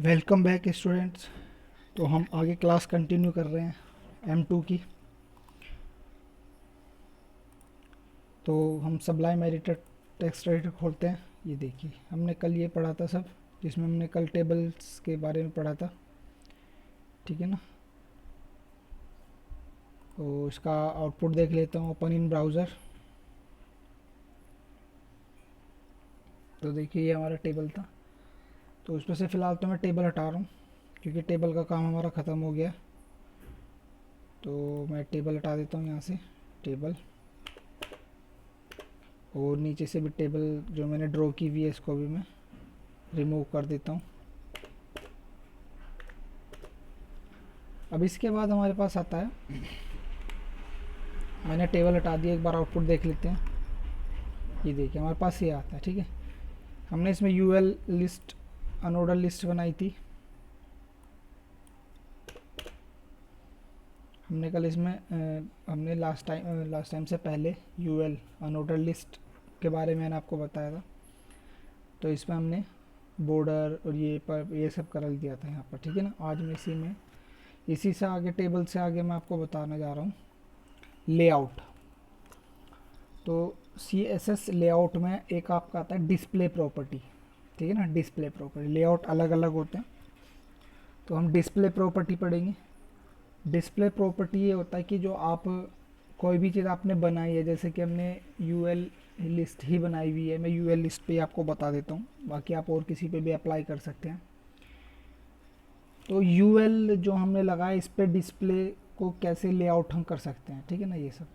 Welcome back students. तो हम आगे क्लास कंटिन्यू कर रहे हैं M2 की। तो हम सबलाइम एडिटर टेक्स्ट एडिटर खोलते हैं। ये देखिए, हमने कल ये पढ़ा था सब, जिसमें हमने कल टेबल्स के बारे में पढ़ा था, ठीक है ना। तो इसका आउटपुट देख लेता हूँ, ओपन इन ब्राउज़र। तो देखिए, ये हमारा टेबल था। तो उसमें से फ़िलहाल तो मैं टेबल हटा रहा हूँ, क्योंकि टेबल का काम हमारा ख़त्म हो गया। तो मैं टेबल हटा देता हूँ यहाँ से, टेबल। और नीचे से भी टेबल जो मैंने ड्रॉ की हुई है, इसको भी मैं रिमूव कर देता हूँ। अब इसके बाद हमारे पास आता है, मैंने टेबल हटा दिया, एक बार आउटपुट देख लेते हैं। ये देखिए, हमारे पास ये आता है, ठीक है। हमने इसमें यूएल लिस्ट, अनऑर्डर लिस्ट बनाई थी। हमने कल इसमें हमने लास्ट टाइम से पहले यूएल अनऑर्डर लिस्ट के बारे में मैंने आपको बताया था। तो इसमें हमने बॉर्डर और ये सब कर दिया था यहाँ पर, ठीक है ना। आज मैं इसी से आगे, टेबल से आगे मैं आपको बताने जा रहा हूँ लेआउट। तो CSS लेआउट में एक आपका आता है डिस्प्ले प्रॉपर्टी, ठीक है ना। डिस्प्ले प्रॉपर्टी, लेआउट अलग अलग होते हैं, तो हम डिस्प्ले प्रॉपर्टी पढ़ेंगे। डिस्प्ले प्रॉपर्टी ये होता है कि जो आप कोई भी चीज़ आपने बनाई है, जैसे कि हमने यूएल लिस्ट ही बनाई हुई है, मैं यूएल लिस्ट पे आपको बता देता हूँ, बाकी आप और किसी पे भी अप्लाई कर सकते हैं। तो यूएल जो हमने लगाया, इस पे डिस्प्ले को कैसे लेआउट हम कर सकते हैं, ठीक है ना, ये सब।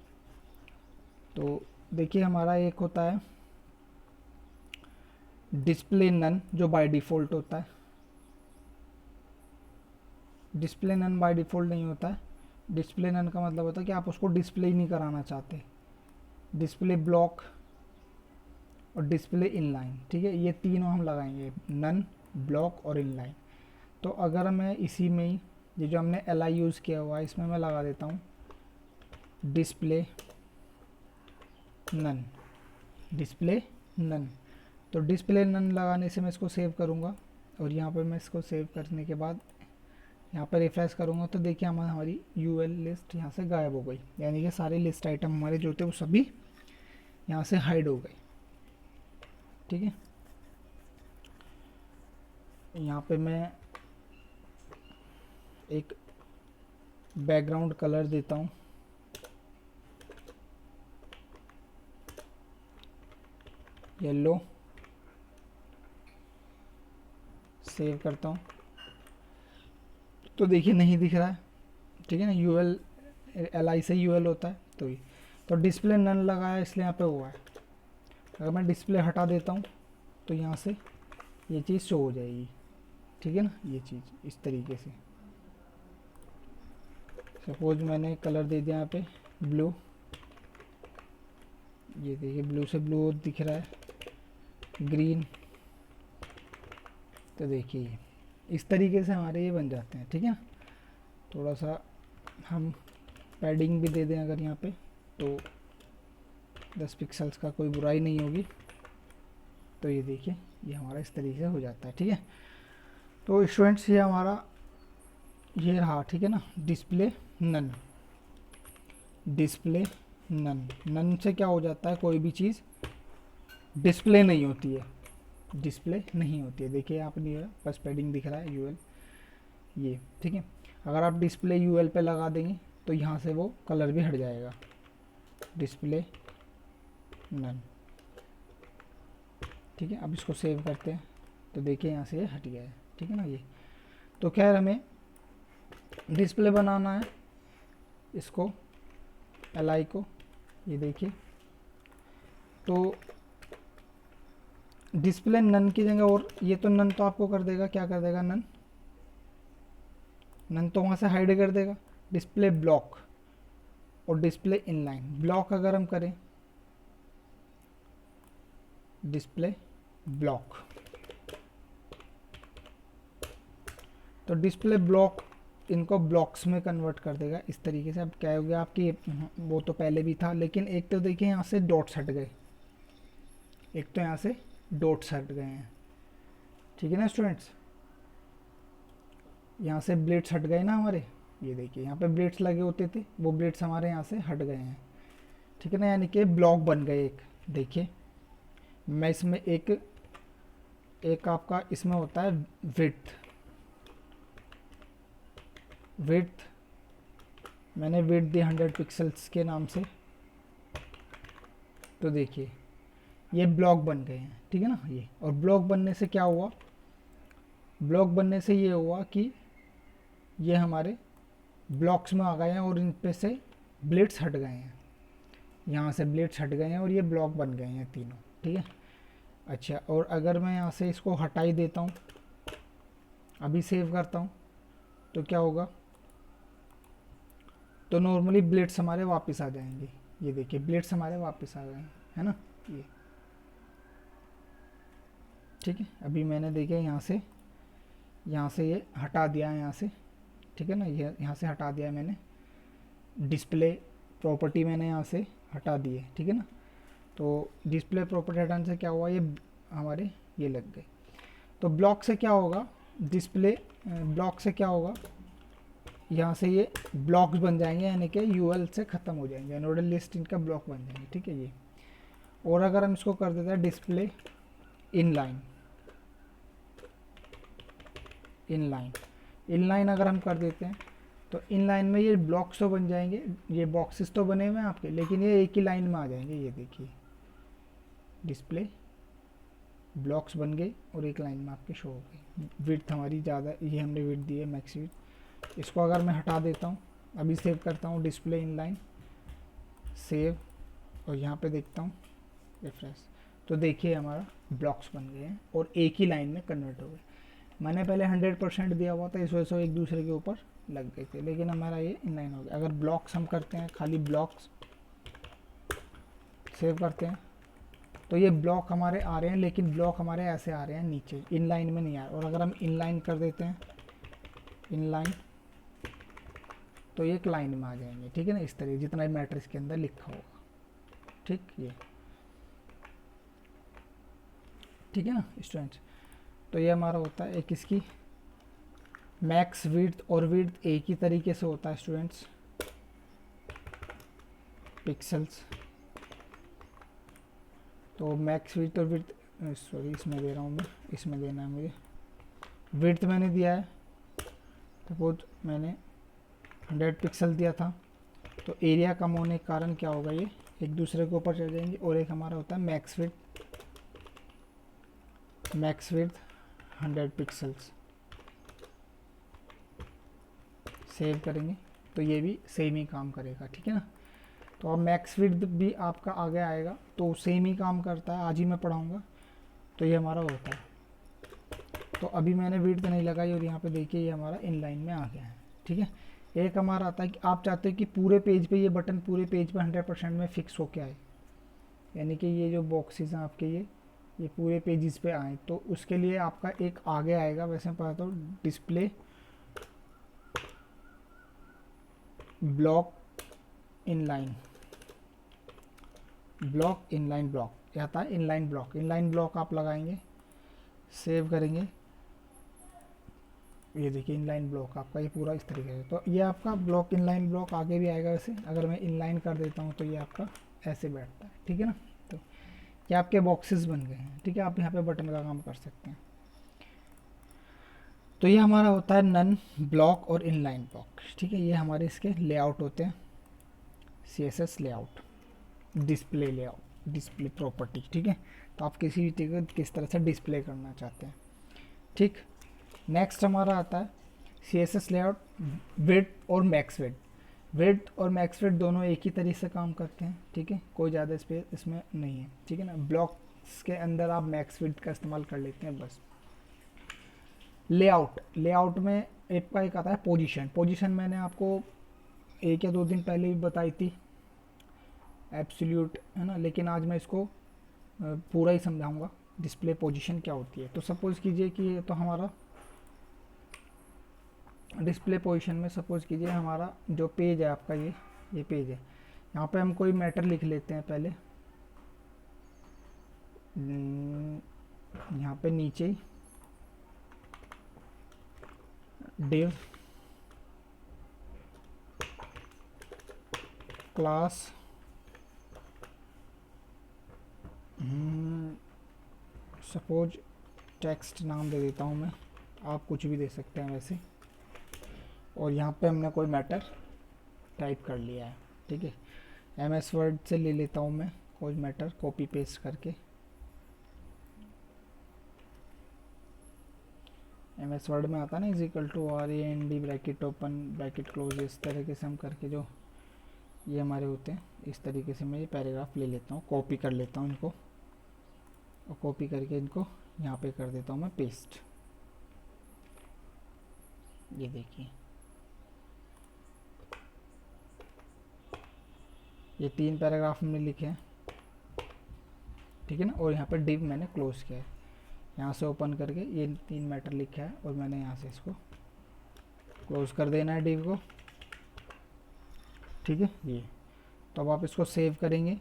तो देखिए, हमारा एक होता है डिस्प्ले नन, जो बाय डिफ़ॉल्ट होता है। डिस्प्ले नन बाय डिफ़ॉल्ट नहीं होता है। डिस्प्ले नन का मतलब होता है कि आप उसको डिस्प्ले ही नहीं कराना चाहते। डिस्प्ले ब्लॉक और डिस्प्ले इनलाइन, ठीक है, ये तीनों हम लगाएंगे, नन, ब्लॉक और इनलाइन। तो अगर मैं इसी में ही, ये जो हमने LI यूज़ किया हुआ है, इसमें मैं लगा देता हूँ डिस्प्ले नन, डिस्प्ले नन। तो डिस्प्ले नन लगाने से मैं इसको सेव करूँगा, और यहाँ पर मैं इसको सेव करने के बाद यहाँ पर रिफ्रेश करूँगा, तो देखिए हमारी यूएल लिस्ट यहाँ से गायब हो गई, यानी कि सारे लिस्ट आइटम हमारे जो थे वो सभी यहाँ से हाइड हो गए, ठीक है। यहाँ पे मैं एक बैकग्राउंड कलर देता हूँ, येलो। सेव करता हूँ, तो देखिए नहीं दिख रहा है, ठीक है ना। यूएल LI से यूएल होता है, तो ये तो डिस्प्ले नन लगाया इसलिए यहाँ पे हुआ है। अगर मैं डिस्प्ले हटा देता हूँ, तो यहाँ से ये चीज़ शो हो जाएगी, ठीक है ना। ये चीज़ इस तरीके से, सपोज मैंने कलर दे दिया यहाँ पे ब्लू, ये देखिए ब्लू से ब्लू दिख रहा है, ग्रीन। तो देखिए इस तरीके से हमारे ये बन जाते हैं, ठीक है। थोड़ा सा हम पैडिंग भी दे दें अगर यहाँ पे, तो 10 पिक्सल्स का कोई बुराई नहीं होगी। तो ये देखिए, ये हमारा इस तरीके से हो जाता है, ठीक है। तो स्टूडेंट्स, ये हमारा ये रहा, ठीक है ना, display none. Display none, none से क्या हो जाता है, कोई भी चीज़ डिस्प्ले नहीं होती है, डिस्प्ले नहीं होती है। देखिए आप नहीं है, बस पैडिंग दिख रहा है यूएल, ये ठीक है। अगर आप डिस्प्ले यूएल पे लगा देंगे, तो यहाँ से वो कलर भी हट जाएगा, डिस्प्ले नन, ठीक है। अब इसको सेव करते हैं, तो देखिए यहाँ से ये हट गया है, ठीक है ना। ये तो खैर हमें डिस्प्ले बनाना है इसको, LI को, ये देखिए। तो डिस्प्ले नन की जगह, और ये तो नन तो आपको कर देगा, क्या कर देगा, नन, नन तो वहाँ से हाइड कर देगा। डिस्प्ले ब्लॉक और डिस्प्ले इनलाइन। ब्लॉक अगर हम करें, डिस्प्ले ब्लॉक, तो डिस्प्ले ब्लॉक इनको ब्लॉक्स में कन्वर्ट कर देगा इस तरीके से। अब क्या हो गया आपकी, वो तो पहले भी था, लेकिन एक तो देखिए यहाँ से डॉट्स हट गए, एक तो यहाँ से डॉट्स हट गए हैं, ठीक है ना स्टूडेंट्स। यहाँ से ब्लेड्स हट गए ना हमारे, ये देखिए यहाँ पे ब्लेड्स लगे होते थे, वो ब्लेड्स हमारे यहाँ से हट गए हैं, ठीक है ना, यानी कि ब्लॉक बन गए एक। देखिए मैं इसमें एक एक आपका इसमें होता है विड्थ, विड्थ मैंने विड्थ दी 100 पिक्सल्स के नाम से। तो देखिए ये ब्लॉक बन गए हैं, ठीक है ना ये। और ब्लॉक बनने से क्या हुआ, ब्लॉक बनने से ये हुआ कि ये हमारे ब्लॉक्स में आ गए हैं और इन पे से ब्लेड्स हट गए हैं, यहाँ से ब्लेड्स हट गए हैं और ये ब्लॉक बन गए हैं तीनों, ठीक है। अच्छा, और अगर मैं यहाँ से इसको हटा ही देता हूँ, अभी सेव करता हूँ, तो क्या होगा, तो नॉर्मली ब्लेड्स हमारे वापस आ जाएंगे। ये देखिए ब्लेड्स हमारे वापस आ गए हैं, है ना ये, ठीक है। अभी मैंने देखे यहाँ से ये हटा दिया है यहाँ से, ठीक है ना, ये यहाँ से हटा दिया है मैंने, डिस्प्ले प्रॉपर्टी मैंने यहाँ से हटा दी है, ठीक है ना। तो डिस्प्ले प्रॉपर्टी हटाने से क्या हुआ, ये हमारे ये लग गए। तो ब्लॉक से क्या होगा, डिस्प्ले ब्लॉक से क्या होगा, यहाँ से ये ब्लॉक्स बन जाएंगे, यानी कि यूएल से ख़त्म हो जाएंगे, नोडल लिस्ट इनका ब्लॉक बन जाएंगे, ठीक है ये। और अगर हम इसको कर देते हैं डिस्प्ले इनलाइन, इनलाइन अगर हम कर देते हैं तो इनलाइन में ये ब्लॉक्स तो बन जाएंगे, ये बॉक्सेस तो बने हुए हैं आपके, लेकिन ये एक ही लाइन में आ जाएंगे। ये देखिए डिस्प्ले ब्लॉक्स बन गए और एक लाइन में आपके शो हो गए। विड्थ हमारी ज़्यादा, ये हमने विड्थ दी है मैक्स विड्थ। इसको अगर मैं हटा देता हूँ, अभी सेव करता हूँ डिस्प्ले इनलाइन, सेव, और यहाँ पे देखता हूँ रिफ्रेश, तो देखिए हमारा ब्लॉक्स बन गए हैं और एक ही लाइन में कन्वर्ट हो गए। मैंने पहले 100% दिया हुआ था, इस वजह से एक दूसरे के ऊपर लग गए थे, लेकिन हमारा ये इनलाइन हो गया। अगर ब्लॉक्स हम करते हैं, खाली ब्लॉक्स सेव करते हैं, तो ये ब्लॉक हमारे आ रहे हैं, लेकिन ब्लॉक हमारे ऐसे आ रहे हैं नीचे, इनलाइन में नहीं आ रहे। और अगर हम इनलाइन कर देते हैं, इनलाइन, तो ये एक लाइन में आ जाएंगे, ठीक है ना, इस तरह जितना मैट्रिक्स के अंदर लिखा होगा, ठीक ये, ठीक है ना स्टूडेंट्स। तो ये हमारा होता है एक इसकी मैक्स विड्थ, और विड्थ एक ही तरीके से होता है स्टूडेंट्स, पिक्सल्स। तो मैक्स विड्थ और विड्थ, सॉरी इसमें दे रहा हूँ मैं, इसमें देना है मुझे। विड्थ मैंने दिया है, सपोज मैंने 100 पिक्सल दिया था, तो एरिया कम होने के कारण क्या होगा, ये एक दूसरे के ऊपर चढ़ जाएंगे। और एक हमारा होता है max width, max width 100 pixels, save करेंगे तो ये भी सेम ही काम करेगा, ठीक है ना। तो अब मैक्स विड्थ भी आपका आगे आएगा, तो सेम ही काम करता है, आज ही मैं पढ़ाऊँगा। तो ये हमारा होता है, तो अभी मैंने विड्थ नहीं लगाई और यहाँ पे देखिए ये हमारा इनलाइन में आ गया है, ठीक है। एक हमारा आता है कि आप चाहते हो कि पूरे पेज पे ये बटन पूरे पेज पे 100% में फिक्स होके आए, यानी कि ये जो बॉक्सेस हैं आपके ये पूरे पेजेस पे आए, तो उसके लिए आपका एक आगे आएगा, वैसे पता तो display block inline, block inline block, ये आता है इनलाइन ब्लॉक। इनलाइन ब्लॉक आप लगाएंगे, सेव करेंगे, ये देखिए इनलाइन ब्लॉक आपका ये पूरा इस तरीके से। तो ये आपका ब्लॉक इनलाइन ब्लॉक आगे भी आएगा वैसे, अगर मैं इनलाइन कर देता हूँ तो ये आपका ऐसे बैठता है, ठीक है ना। तो ये आपके बॉक्सेस बन गए हैं, ठीक है, आप यहाँ पे बटन का काम कर सकते हैं। तो ये हमारा होता है नन ब्लॉक और इनलाइन ब्लॉक, ठीक है। ये हमारे इसके लेआउट होते हैं, CSS layout, display layout, display property, ठीक है। तो आप किसी भी चीज़ को किस तरह से डिस्प्ले करना चाहते हैं, ठीक। नेक्स्ट हमारा आता है CSS लेआउट विड्थ और मैक्स विड्थ। विड्थ और मैक्स विड्थ दोनों एक ही तरीके से काम करते हैं, ठीक है, कोई ज़्यादा स्पेस इसमें नहीं है, ठीक है ना। ब्लॉक्स के अंदर आप मैक्स विड्थ का इस्तेमाल कर लेते हैं बस। लेआउट, लेआउट में एक का एक आता है पोजीशन। पोजीशन मैंने आपको 1 या 2 दिन पहले भी बताई थी, एब्सोल्यूट, है ना, लेकिन आज मैं इसको पूरा ही समझाऊंगा डिस्प्ले पोजीशन क्या होती है। तो सपोज़ कीजिए कि ये तो हमारा डिस्प्ले पोजीशन में, सपोज़ कीजिए हमारा जो पेज है आपका, ये पेज है, यहाँ पे हम कोई मैटर लिख लेते हैं पहले, यहाँ पे नीचे ही div क्लास सपोज टेक्स्ट नाम दे देता हूँ मैं, आप कुछ भी दे सकते हैं वैसे। और यहाँ पे हमने कोई मैटर टाइप कर लिया है, ठीक है। MS वर्ड से ले लेता हूँ मैं कोई मैटर कॉपी पेस्ट करके। MS वर्ड में आता है ना =RAND bracket open bracket close, इस तरीके से हम करके जो ये हमारे होते हैं, इस तरीके से मैं ये पैराग्राफ ले लेता हूँ, कॉपी कर लेता हूँ इनको, और कॉपी करके इनको यहाँ पे कर देता हूँ मैं पेस्ट। ये देखिए, ये 3 पैराग्राफ हमने लिखे हैं, ठीक है ना। और यहाँ पे डिव मैंने क्लोज किया है, यहाँ से ओपन करके ये 3 मैटर लिखा है और मैंने यहाँ से इसको क्लोज कर देना है डिव को, ठीक है। ये तो अब आप इसको सेव करेंगे,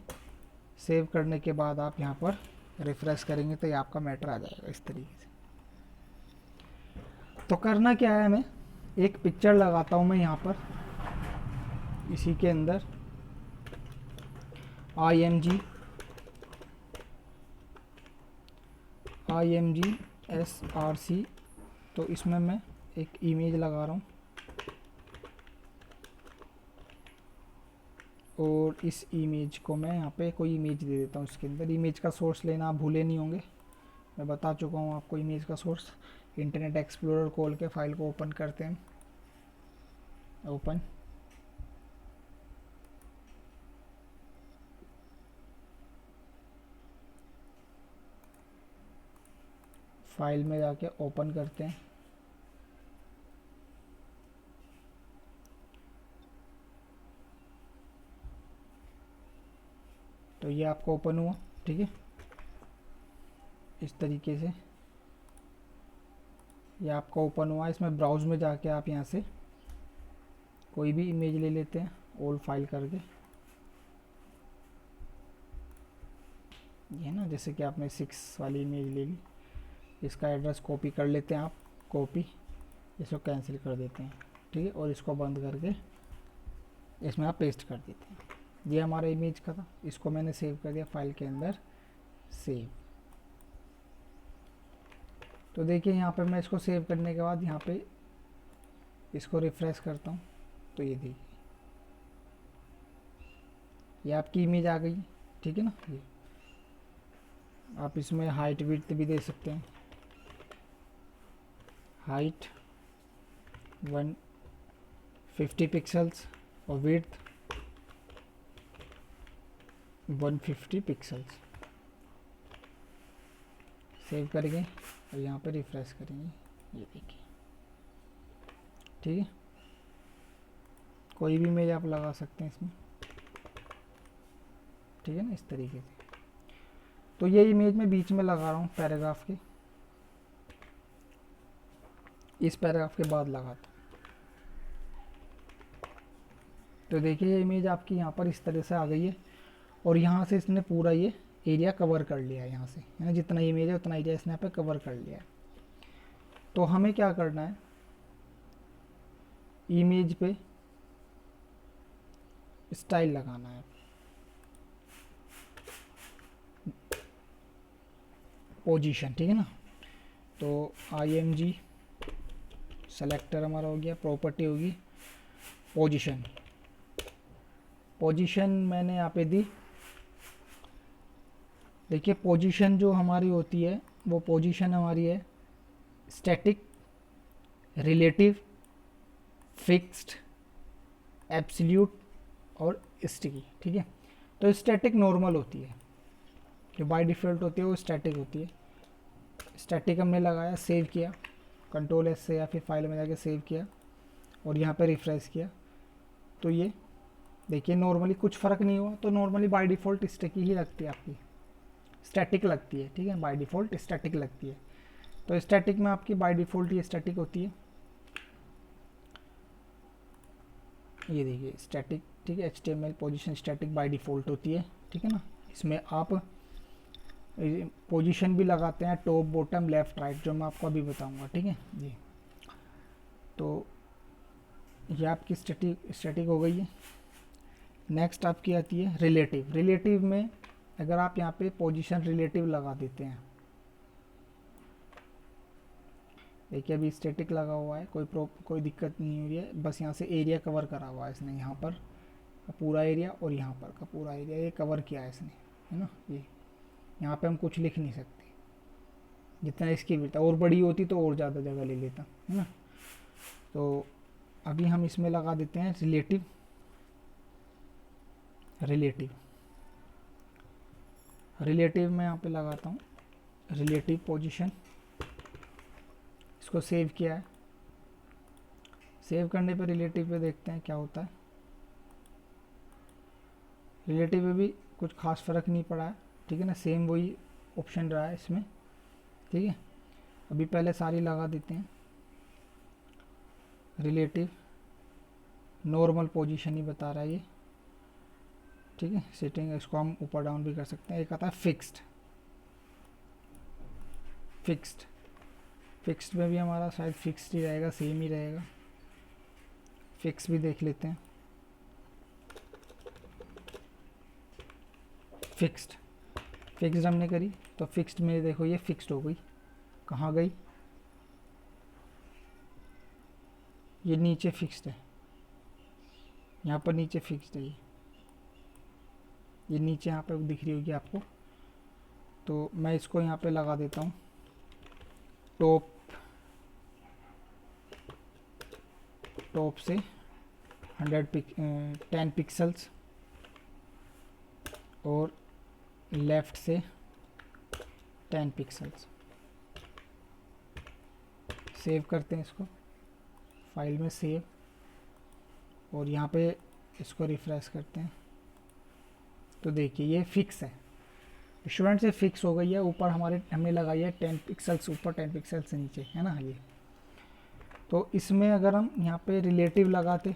सेव करने के बाद आप यहाँ पर रिफ्रेश करेंगे तो ये आपका मैटर आ जाएगा इस तरीके से। तो करना क्या है, हमें एक पिक्चर लगाता हूँ मैं यहाँ पर, इसी के अंदर IMG SRC, तो इसमें मैं एक इमेज लगा रहा हूँ और इस इमेज को मैं यहाँ पे कोई इमेज दे देता हूँ। इसके अंदर इमेज का सोर्स लेना आप भूले नहीं होंगे, मैं बता चुका हूँ आपको इमेज का सोर्स। इंटरनेट एक्सप्लोरर खोल के फाइल को ओपन करते हैं, ओपन, फाइल में जाके ओपन करते हैं। तो ये आपको ओपन हुआ, ठीक है, इस तरीके से ये आपका ओपन हुआ। इसमें ब्राउज में जाके आप यहाँ से कोई भी इमेज ले लेते हैं, ओल्ड फाइल करके, ये ना, जैसे कि आपने 6 वाली इमेज ले ली, इसका एड्रेस कॉपी कर लेते हैं आप, कॉपी, इसको कैंसिल कर देते हैं, ठीक है। और इसको बंद करके इसमें आप पेस्ट कर देते हैं। ये हमारा इमेज का था, इसको मैंने सेव कर दिया फाइल के अंदर, सेव। तो देखिए यहाँ पे मैं इसको सेव करने के बाद यहाँ पे इसको रिफ्रेश करता हूँ, तो ये देखिए ये आपकी इमेज आ गई, ठीक है ना। ये आप इसमें हाइट विड्थ भी दे सकते हैं, हाइट 150 पिक्सल्स और विड्थ 150 पिक्सल्स। सेव करेंगे और यहाँ पे रिफ्रेश करेंगे, ये देखिए, ठीक है। कोई भी इमेज आप लगा सकते हैं इसमें, ठीक है ना, इस तरीके से। तो ये इमेज मैं बीच में लगा रहा हूँ पैराग्राफ के, इस पैराग्राफ के बाद लगाता हूँ। तो देखिए ये इमेज आपकी यहाँ पर इस तरह से आ गई है, और यहाँ से इसने पूरा ये एरिया कवर कर लिया है, यहाँ से है ना, जितना इमेज है उतना एरिया इसने यहाँ पे कवर कर लिया है। तो हमें क्या करना है, इमेज पे स्टाइल लगाना है, पोजीशन, ठीक है ना। तो IMG सेलेक्टर हमारा हो गया, प्रॉपर्टी होगी पोजीशन, पोजीशन मैंने यहाँ पे दी। देखिए पोजीशन जो हमारी होती है वो पोजीशन हमारी है स्टैटिक, रिलेटिव, फिक्स्ड, एब्सोल्यूट और स्टिकी, ठीक है। तो स्टैटिक नॉर्मल होती है, जो बाय डिफ़ॉल्ट होती है वो स्टैटिक होती है। स्टैटिक हमने लगाया, सेव किया, Ctrl+S से या फिर फाइल में जाके सेव किया और यहाँ पे रिफ्रेश किया, तो ये देखिए नॉर्मली कुछ फ़र्क नहीं हुआ। तो नॉर्मली बाय डिफ़ॉल्ट स्टिकी ही लगती है आपकी, स्टैटिक लगती है, ठीक है, बाय डिफ़ॉल्ट स्टैटिक लगती है। तो स्टैटिक में आपकी बाय डिफ़ॉल्ट ये स्टैटिक होती है, ये देखिए स्टैटिक, ठीक है। HTML position static by default होती है, ठीक है ना। इसमें आप पोजीशन भी लगाते हैं, टॉप बॉटम लेफ़्ट राइट, जो मैं आपको अभी बताऊंगा, ठीक है जी। तो ये आपकी स्टैटिक हो गई है। नेक्स्ट आपकी आती है रिलेटिव। रिलेटिव में अगर आप यहाँ पे पोजीशन रिलेटिव लगा देते हैं, देखिए अभी स्टैटिक लगा हुआ है, कोई दिक्कत नहीं हुई है, बस यहाँ से एरिया कवर करा हुआ है इसने, यहाँ पर का पूरा एरिया और यहाँ पर का पूरा एरिया ये कवर किया है इसने, है ना। ये यहाँ पे हम कुछ लिख नहीं सकते, जितना इसकी विड्थ और बड़ी होती तो और ज़्यादा जगह ले लेता, है ना। तो अभी हम इसमें लगा देते हैं रिलेटिव। रिलेटिव मैं यहाँ पे लगाता हूँ रिलेटिव पोजीशन। इसको सेव किया है। सेव करने पे रिलेटिव पे देखते हैं क्या होता है। रिलेटिव में भी कुछ खास फ़र्क नहीं पड़ा है, ठीक है ना, सेम वही ऑप्शन रहा है इसमें, ठीक है। अभी पहले सारी लगा देते हैं। रिलेटिव नॉर्मल पोजीशन ही बता रहा है ये, ठीक है। सेटिंग इसको हम ऊपर डाउन भी कर सकते हैं। एक आता है फिक्स्ड। फिक्स्ड में भी हमारा शायद फिक्स्ड ही रहेगा, सेम ही रहेगा। फिक्स भी देख लेते हैं। फिक्स्ड हमने करी तो फिक्स्ड में देखो ये फिक्स्ड हो गई। कहाँ गई? ये नीचे फिक्स्ड है, यहाँ पर नीचे फिक्स्ड है ये नीचे यहाँ पे दिख रही होगी आपको। तो मैं इसको यहाँ पे लगा देता हूँ टॉप से 10 पिक्सल्स और लेफ़्ट से 10 पिक्सल्स। सेव करते हैं इसको, फाइल में सेव, और यहाँ पे इसको रिफ्रेश करते हैं। तो देखिए ये फिक्स है, स्टूडेंट से फिक्स हो गई है। ऊपर हमने लगाई है 10 पिक्सल्स ऊपर, 10 पिक्सल्स नीचे, है ना ये। तो इसमें अगर हम यहाँ पे रिलेटिव लगाते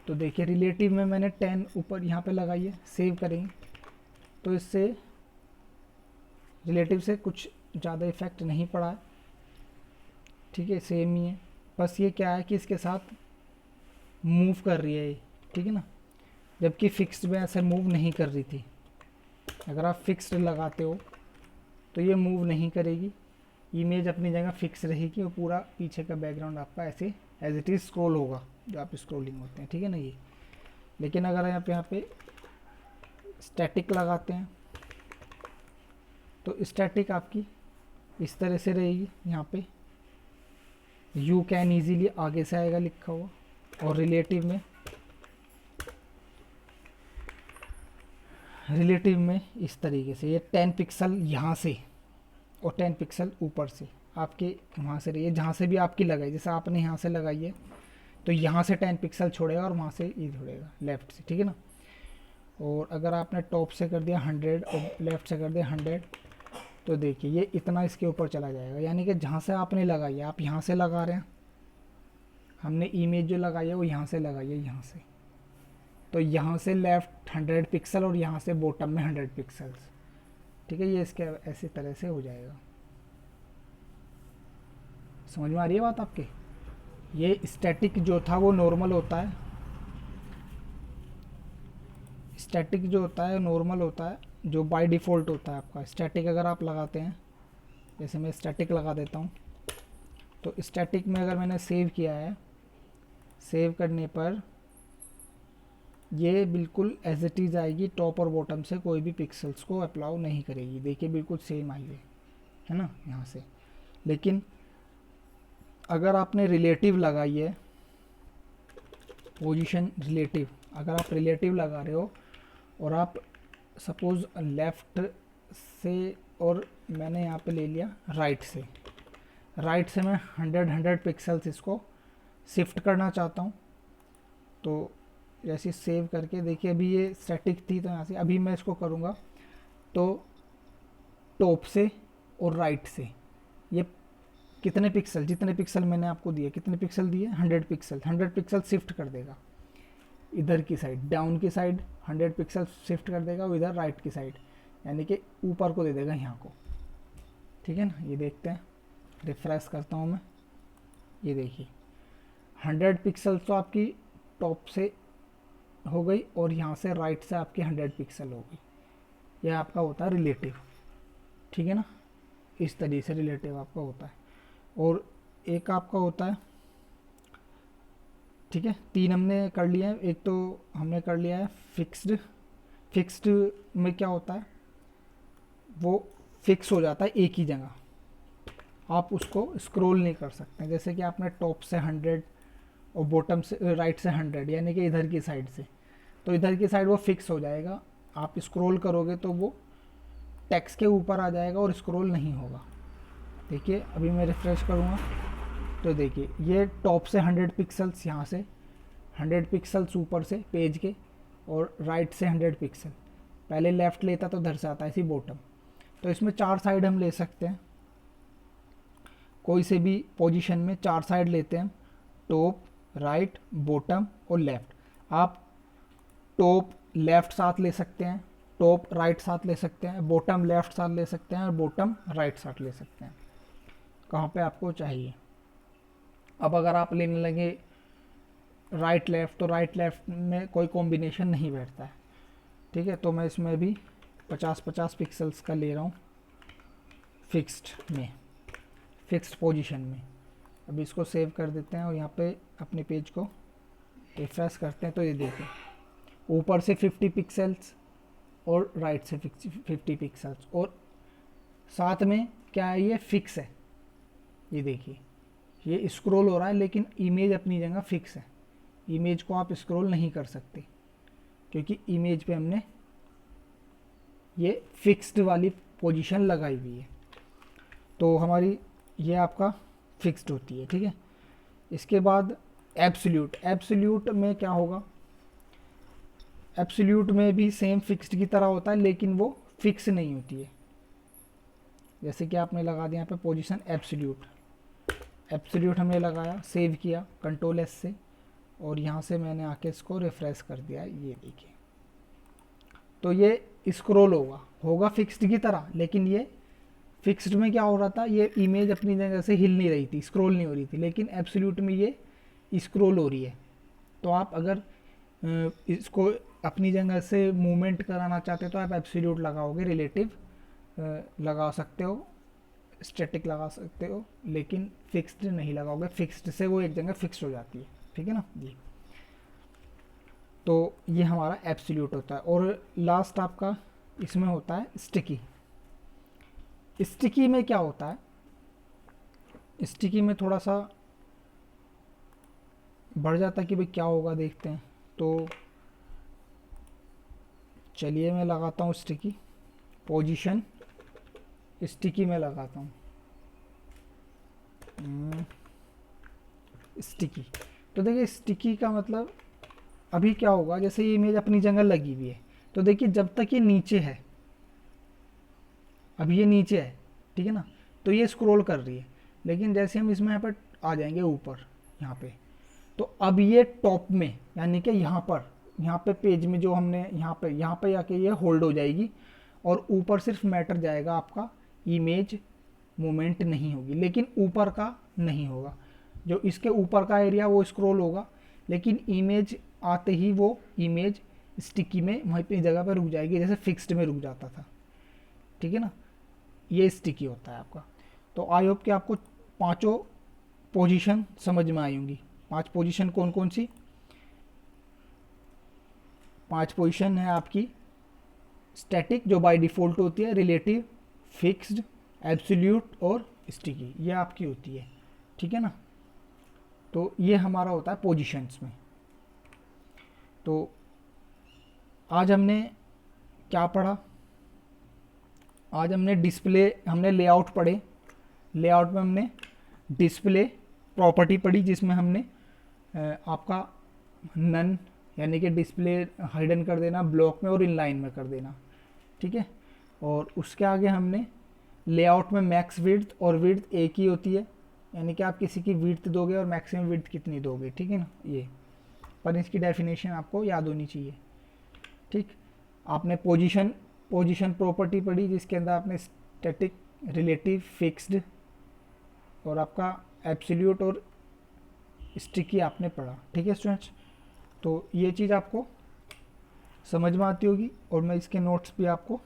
तो देखिए रिलेटिव में मैंने 10 ऊपर यहाँ पे लगाई है। सेव करेंगे तो इससे रिलेटिव से कुछ ज़्यादा इफेक्ट नहीं पड़ा है, ठीक है, सेम ही है। बस ये क्या है कि इसके साथ मूव कर रही है ये, ठीक है ना, जबकि फिक्स्ड में ऐसे मूव नहीं कर रही थी। अगर आप फिक्स्ड लगाते हो तो ये मूव नहीं करेगी, इमेज अपनी जगह फिक्स रहेगी और पूरा पीछे का बैकग्राउंड आपका ऐसे एज इट इज़ स्क्रॉल होगा, जो आप स्क्रॉलिंग होते हैं, ठीक है ना ये। लेकिन अगर आप यहाँ पे स्टैटिक लगाते हैं तो स्टैटिक आपकी इस तरह से रहेगी। यहाँ पे यू कैन ईजीली आगे से आएगा लिखा हुआ, और रिलेटिव में इस तरीके से ये 10 पिक्सल यहाँ से और 10 पिक्सल ऊपर से आपके वहाँ से रही है, जहाँ से भी आपकी लगाई। जैसे आपने यहाँ से लगाई है तो यहाँ से 10 पिक्सल छोड़ेगा और वहाँ से ये छोड़ेगा लेफ़्ट से, ठीक है ना। और अगर आपने टॉप से कर दिया 100 और लेफ़्ट से कर दिया 100 तो देखिए ये इतना इसके ऊपर चला जाएगा। यानी कि जहाँ से आपने लगाई है, आप यहाँ से लगा रहे हैं, हमने इमेज जो लगाई है वो यहाँ से लगाई है, यहाँ से, तो यहाँ से लेफ़्ट 100 पिक्सल और यहाँ से बॉटम में 100 पिक्सल्स, ठीक है। ये इसके ऐसी तरह से हो जाएगा। समझ में आ रही है बात आपके? ये स्टैटिक जो था वो नॉर्मल होता है, स्टैटिक जो होता है नॉर्मल होता है, जो बाय डिफ़ॉल्ट होता है आपका। स्टैटिक अगर आप लगाते हैं, जैसे मैं स्टैटिक लगा देता हूँ, तो स्टैटिक में अगर मैंने सेव किया है, सेव करने पर ये बिल्कुल एज इट इज़ आएगी, टॉप और बॉटम से कोई भी पिक्सल्स को अप्लाउ नहीं करेगी। देखिए बिल्कुल सेम आई है ना यहाँ से। लेकिन अगर आपने रिलेटिव लगाई है, पोजीशन रिलेटिव, अगर आप रिलेटिव लगा रहे हो और आप सपोज़ लेफ़्ट से, और मैंने यहाँ पे ले लिया राइट से मैं 100 पिक्सल्स इसको शिफ्ट करना चाहता हूँ। तो जैसे सेव करके देखिए, अभी ये स्टैटिक थी तो यहाँ से, अभी मैं इसको करूँगा तो टॉप से और राइट से ये कितने पिक्सल, जितने पिक्सल मैंने आपको दिए, कितने पिक्सल दिए 100 पिक्सल, 100 पिक्सल शिफ्ट कर देगा इधर की साइड, डाउन की साइड 100 पिक्सल शिफ्ट कर देगा, और इधर राइट की साइड यानी कि ऊपर को दे देगा यहाँ को, ठीक है ना। ये देखते हैं, रिफ्रेश करता हूँ मैं, ये देखिए 100 पिक्सल तो आपकी टॉप से हो गई और यहाँ से राइट से आपकी 100 पिक्सल हो गई। यह आपका होता है रिलेटिव, ठीक है ना, इस तरीके से रिलेटिव आपका होता है। और एक आपका होता है, ठीक है, 3 हमने कर लिया है। एक तो हमने कर लिया है फिक्स्ड। फिक्स्ड में क्या होता है, वो फिक्स हो जाता है एक ही जगह, आप उसको स्क्रॉल नहीं कर सकते। जैसे कि आपने टॉप से 100 और बॉटम से राइट से 100, यानी कि इधर की साइड से, तो इधर की साइड वो फिक्स हो जाएगा। आप स्क्रॉल करोगे तो वो टेक्स्ट के ऊपर आ जाएगा और स्क्रॉल नहीं होगा। देखिए अभी मैं रिफ्रेश करूँगा तो देखिए ये टॉप से 100 पिक्सल्स, यहाँ से 100 पिक्सल्स ऊपर से पेज के, और राइट से 100 पिक्सल। पहले लेफ़्ट लेता तो इधर से आता है ऐसी बॉटम। तो इसमें 4 साइड हम ले सकते हैं, कोई से भी पोजीशन में 4 साइड लेते हैं, टॉप, राइट, बॉटम और लेफ़्ट। आप टॉप लेफ़्ट साथ ले सकते हैं, टॉप राइट साथ ले सकते हैं, बॉटम लेफ़्ट साथ ले सकते हैं और बॉटम राइट साथ ले सकते हैं, कहाँ पे आपको चाहिए। अब अगर आप लेने लगे राइट लेफ़्ट, तो राइट लेफ़्ट में कोई कॉम्बिनेशन नहीं बैठता है, ठीक है। तो मैं इसमें भी 50-50 पिक्सल्स का ले रहा हूँ फिक्स्ड में, फिक्स्ड पोजीशन में। अभी इसको सेव कर देते हैं और यहाँ पे अपने पेज को रिफ्रेश करते हैं तो ये देखिए ऊपर से 50 पिक्सल्स और राइट से 50 पिक्सल्स, और साथ में क्या है, ये फिक्स है। ये देखिए ये स्क्रॉल हो रहा है लेकिन इमेज अपनी जगह फिक्स है। इमेज को आप स्क्रॉल नहीं कर सकते क्योंकि इमेज पे हमने ये फिक्स्ड वाली पोजीशन लगाई हुई है। तो हमारी ये आपका फिक्स्ड होती है, ठीक है। इसके बाद एब्सोल्यूट। एब्सोल्यूट में क्या होगा, एब्सोल्यूट में भी सेम फिक्स्ड की तरह होता है लेकिन वो फिक्स नहीं होती है। जैसे कि आपने लगा दिया यहाँ पे पोजीशन एब्सोल्यूट। एब्सोल्यूट हमने लगाया, सेव किया कंट्रोल एस से, और यहाँ से मैंने आके इसको रिफ्रेश कर दिया। ये देखिए तो ये स्क्रॉल होगा फिक्स्ड की तरह, लेकिन ये फिक्स्ड में क्या हो रहा था, ये इमेज अपनी जगह से हिल नहीं रही थी, स्क्रॉल नहीं हो रही थी, लेकिन एब्सोल्यूट में ये स्क्रॉल हो रही है। तो आप अगर इसको अपनी जगह से मूवमेंट कराना चाहते हो तो आप एब्सोल्यूट लगाओगे, रिलेटिव लगा सकते हो, स्टैटिक लगा सकते हो, लेकिन फिक्स्ड नहीं लगाओगे। फिक्स्ड से वो एक जगह फिक्स हो जाती है, ठीक है ना जी। तो ये हमारा एब्सोल्यूट होता है। और लास्ट आपका इसमें होता है स्टिकी। स्टिकी में क्या होता है, स्टिकी में थोड़ा सा बढ़ जाता है कि भाई क्या होगा, देखते हैं। तो चलिए मैं लगाता हूँ स्टिकी पोजीशन, स्टिकी में लगाता हूँ स्टिकी। तो देखिए स्टिकी का मतलब अभी क्या होगा, जैसे ये इमेज अपनी जगह लगी हुई है, तो देखिए जब तक ये नीचे है, अभी ये नीचे है, ठीक है ना, तो ये स्क्रॉल कर रही है। लेकिन जैसे हम इसमें यहाँ पर आ जाएंगे ऊपर यहाँ पे, तो अब ये टॉप में, यानी कि यहाँ पे पेज में जो हमने यहाँ पे आके ये होल्ड हो जाएगी, और ऊपर सिर्फ मैटर जाएगा आपका, इमेज मूवमेंट नहीं होगी, लेकिन ऊपर का नहीं होगा। जो इसके ऊपर का एरिया वो स्क्रॉल होगा, लेकिन इमेज आते ही वो इमेज स्टिकी में वहीं पे जगह पर रुक जाएगी, जैसे फिक्स्ड में रुक जाता था, ठीक है ना। ये स्टिकी होता है आपका। तो आई होप कि आपको पांचों पोजीशन समझ में आई होंगी। 5 पोजीशन कौन कौन सी, 5 पोजीशन है आपकी स्टैटिक जो बाय डिफ़ॉल्ट होती है, रिलेटिव, फिक्स्ड, एब्सोल्यूट और स्टिकी, ये आपकी होती है, ठीक है ना। तो ये हमारा होता है पोजीशंस में। तो आज हमने क्या पढ़ा, आज हमने डिस्प्ले, हमने लेआउट पढ़े। लेआउट में हमने डिस्प्ले प्रॉपर्टी पढ़ी, जिसमें हमने आपका नन यानी कि डिस्प्ले हाइडन कर देना ब्लॉक में और इनलाइन में कर देना, ठीक है। और उसके आगे हमने लेआउट में मैक्स विड्थ और विड्थ एक ही होती है, यानी कि आप किसी की विड्थ दोगे और मैक्सिमम विड्थ कितनी दोगे, ठीक है ना। ये पर इसकी डेफिनेशन आपको याद होनी चाहिए, ठीक। आपने पोजीशन प्रॉपर्टी पढ़ी, जिसके अंदर आपने स्टैटिक, रिलेटिव, फिक्स्ड और आपका एब्सोल्यूट और स्टिकी आपने पढ़ा। ठीक है स्टूडेंट्स, तो ये चीज़ आपको समझ में आती होगी और मैं इसके नोट्स भी आपको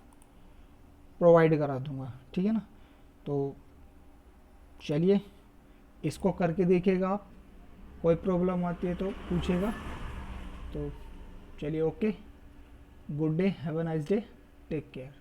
प्रोवाइड करा दूंगा। ठीक है ना, तो चलिए इसको करके देखिएगा आप, कोई प्रॉब्लम आती है तो पूछेगा। तो चलिए, okay, good day, have a nice day, take care.